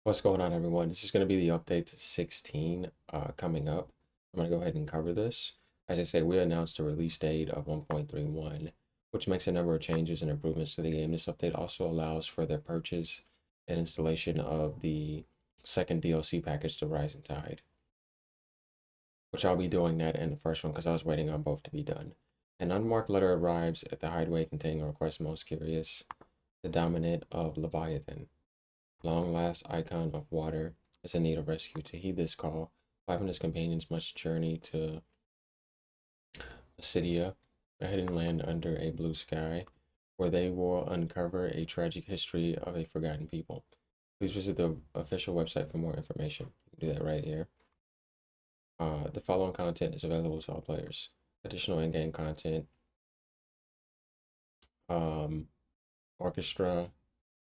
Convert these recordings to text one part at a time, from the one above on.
What's going on, everyone? This is going to be the update to 16 coming up. I'm going to go ahead and cover this. As I say, we announced a release date of 1.31, which makes a number of changes and improvements to the game. This update also allows for the purchase and installation of the second DLC package to Rising Tide, which I'll be doing that in the first one because I was waiting on both to be done. An unmarked letter arrives at the hideaway containing a request most curious, the dominant of Leviathan. Long last icon of water is in need of rescue. To heed this call, Clive and his companions must journey to Acidia, a hidden land under a blue sky, where they will uncover a tragic history of a forgotten people. Please visit the official website for more information. You can do that right here. The following content is available to all players. Additional in-game content, um, orchestra,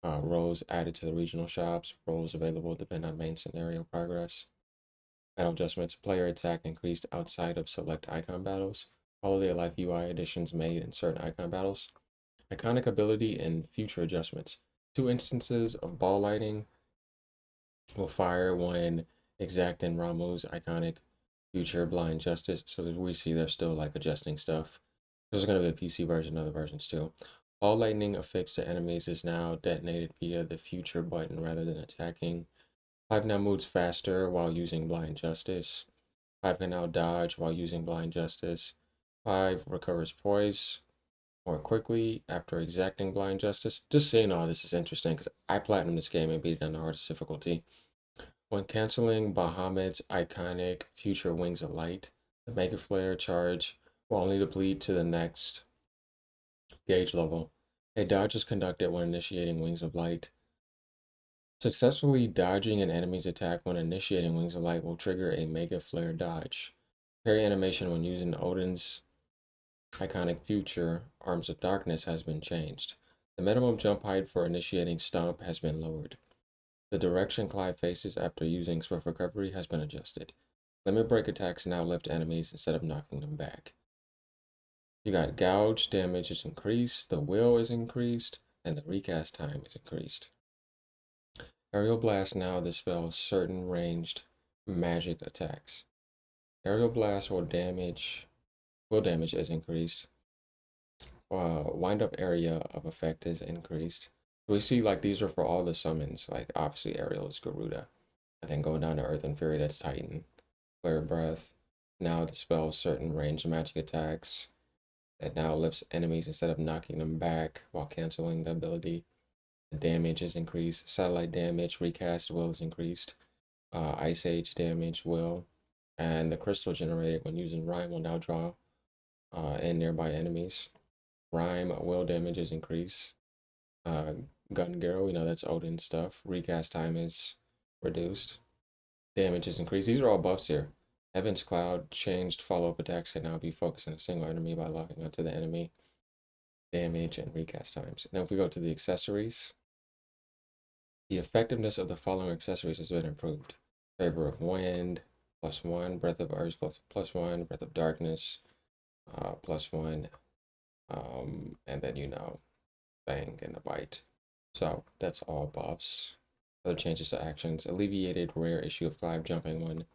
roles added to the regional shops, roles available depend on main scenario progress. Battle adjustments, player attack increased outside of select icon battles. Quality of life UI additions made in certain icon battles. Iconic ability and future adjustments. Two instances of ball lighting will fire when exact and Ramu's iconic future blind justice. So that we see they're still like adjusting stuff. There's going to be a PC version of the versions too. Ball lightning affixed to enemies is now detonated via the future button rather than attacking. Clive now moves faster while using blind justice. Clive can now dodge while using blind justice. Clive recovers poise more quickly after exacting blind justice. Just seeing all this is interesting because I platinumed this game and beat it on the hardest difficulty. When canceling Bahamut's iconic future Wings of Light, the Mega Flare charge will only deplete to the next gauge level. A dodge is conducted when initiating Wings of Light. Successfully dodging an enemy's attack when initiating Wings of Light will trigger a Mega Flare dodge. Parry animation when using Odin's iconic future Arms of Darkness has been changed. The minimum jump height for initiating Stomp has been lowered. The direction Clive faces after using Swift Recovery has been adjusted. Limit break attacks now lift enemies instead of knocking them back. You got gouge damage is increased, the will is increased, and the recast time is increased. Aerial Blast now dispels certain ranged magic attacks. Aerial Blast will damage is increased. Wind up area of effect is increased. So we see like these are for all the summons, like obviously Aerial is Garuda. And then going down to Earth and Fury, that's Titan. Clear Breath now dispels certain ranged magic attacks. It now lifts enemies instead of knocking them back while canceling the ability. The damage is increased. Satellite damage, recast will is increased. Ice Age damage will. And the crystal generated when using Rhyme will now draw in nearby enemies. Rhyme will damage is increased. Gun Girl, we know that's Odin stuff. Recast time is reduced. Damage is increased. These are all buffs here. Heaven's Cloud changed follow-up attacks can now be focused on a single enemy by locking onto the enemy. Damage and recast times. Now if we go to the accessories, the effectiveness of the following accessories has been improved. Favor of Wind, +1, Breath of Earth, +1, Breath of Darkness, +1, and then Bang and the Bite. So that's all buffs. Other changes to actions, alleviated rare issue of Clive jumping when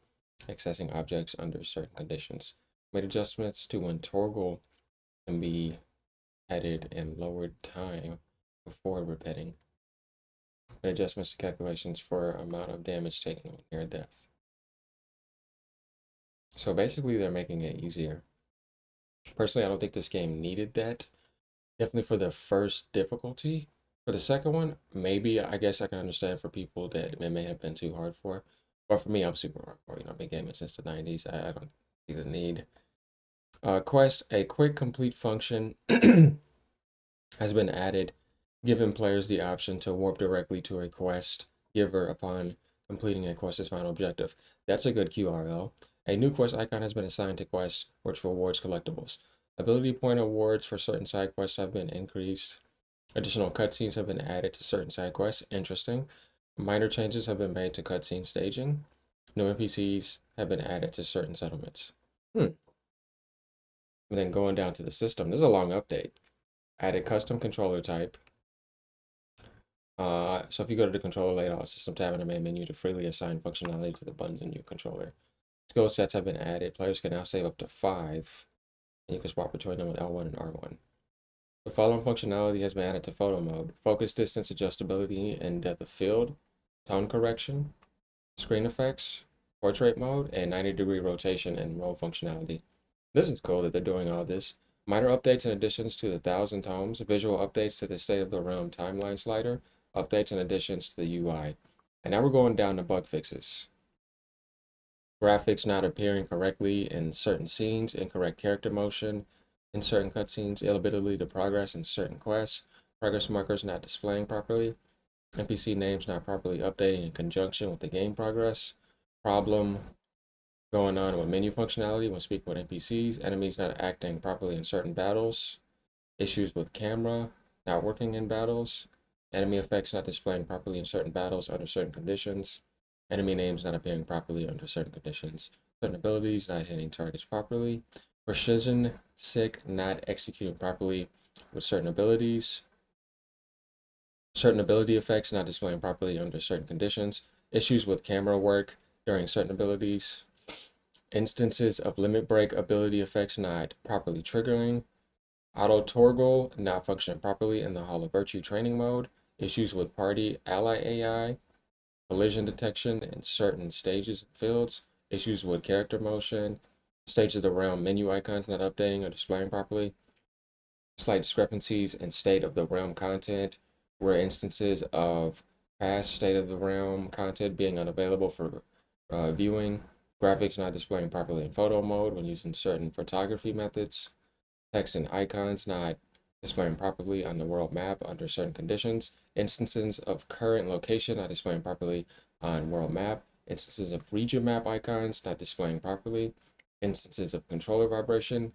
accessing objects under certain conditions. Made adjustments to when Torgal can be added and lowered time before repeating. And adjustments to calculations for amount of damage taken when near death. So basically they're making it easier. Personally, I don't think this game needed that. Definitely for the first difficulty. For the second one, maybe I guess I can understand for people that it may have been too hard for. But for me, I'm super hardcore. I've been gaming since the 90s. I don't see the need. Quest, a quick complete function has been added, giving players the option to warp directly to a quest giver upon completing a quest's final objective. That's a good QRL. A new quest icon has been assigned to quests, which rewards collectibles. Ability point awards for certain side quests have been increased. Additional cutscenes have been added to certain side quests. Interesting. Minor changes have been made to cutscene staging. New NPCs have been added to certain settlements. And then going down to the system, this is a long update. Added custom controller type. So if you go to the controller layout system tab in the main menu to freely assign functionality to the buttons in your controller. Skill sets have been added. Players can now save up to 5, and you can swap between them with L1 and R1. The following functionality has been added to photo mode: focus distance adjustability and depth of field, tone correction, screen effects, portrait mode, and 90-degree rotation and roll functionality. This is cool that they're doing all this. Minor updates and additions to the 1,000 Homes, visual updates to the State of the Realm timeline slider, updates and additions to the UI. And now we're going down to bug fixes. Graphics not appearing correctly in certain scenes, incorrect character motion in certain cutscenes, inability to progress in certain quests, progress markers not displaying properly, NPC names not properly updating in conjunction with the game progress, problem going on with menu functionality when speaking with NPCs, enemies not acting properly in certain battles, issues with camera not working in battles, enemy effects not displaying properly in certain battles under certain conditions, enemy names not appearing properly under certain conditions, certain abilities not hitting targets properly, precision sick not executing properly with certain abilities, certain ability effects not displaying properly under certain conditions, issues with camera work during certain abilities, instances of limit break ability effects not properly triggering, auto toggle not functioning properly in the Hall of Virtue training mode, issues with party ally AI, collision detection in certain stages and fields, issues with character motion, stage of the realm menu icons not updating or displaying properly, slight discrepancies in state of the realm content, where instances of past state of the realm content being unavailable for viewing, graphics not displaying properly in photo mode when using certain photography methods, text and icons not displaying properly on the world map under certain conditions, instances of current location not displaying properly on world map, instances of region map icons not displaying properly, instances of controller vibration,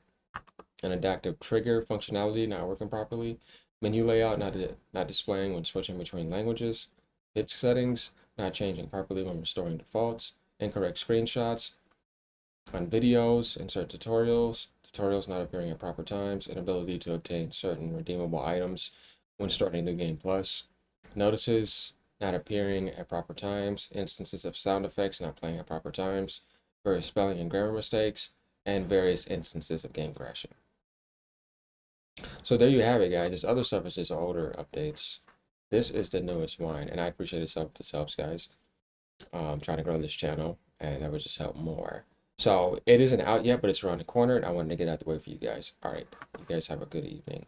an adaptive trigger functionality not working properly, menu layout not displaying when switching between languages, pitch settings not changing properly when restoring defaults, incorrect screenshots on videos, insert tutorials not appearing at proper times, inability to obtain certain redeemable items when starting the game plus, notices not appearing at proper times, instances of sound effects not playing at proper times, various spelling and grammar mistakes, and various instances of game crashing. So there you have it, guys. This other stuff is just older updates. This is the newest one, and I appreciate this help. This helps, guys. Trying to grow this channel, and that would just help more. So it isn't out yet, but it's around the corner, and I wanted to get out the way for you guys. All right, you guys have a good evening.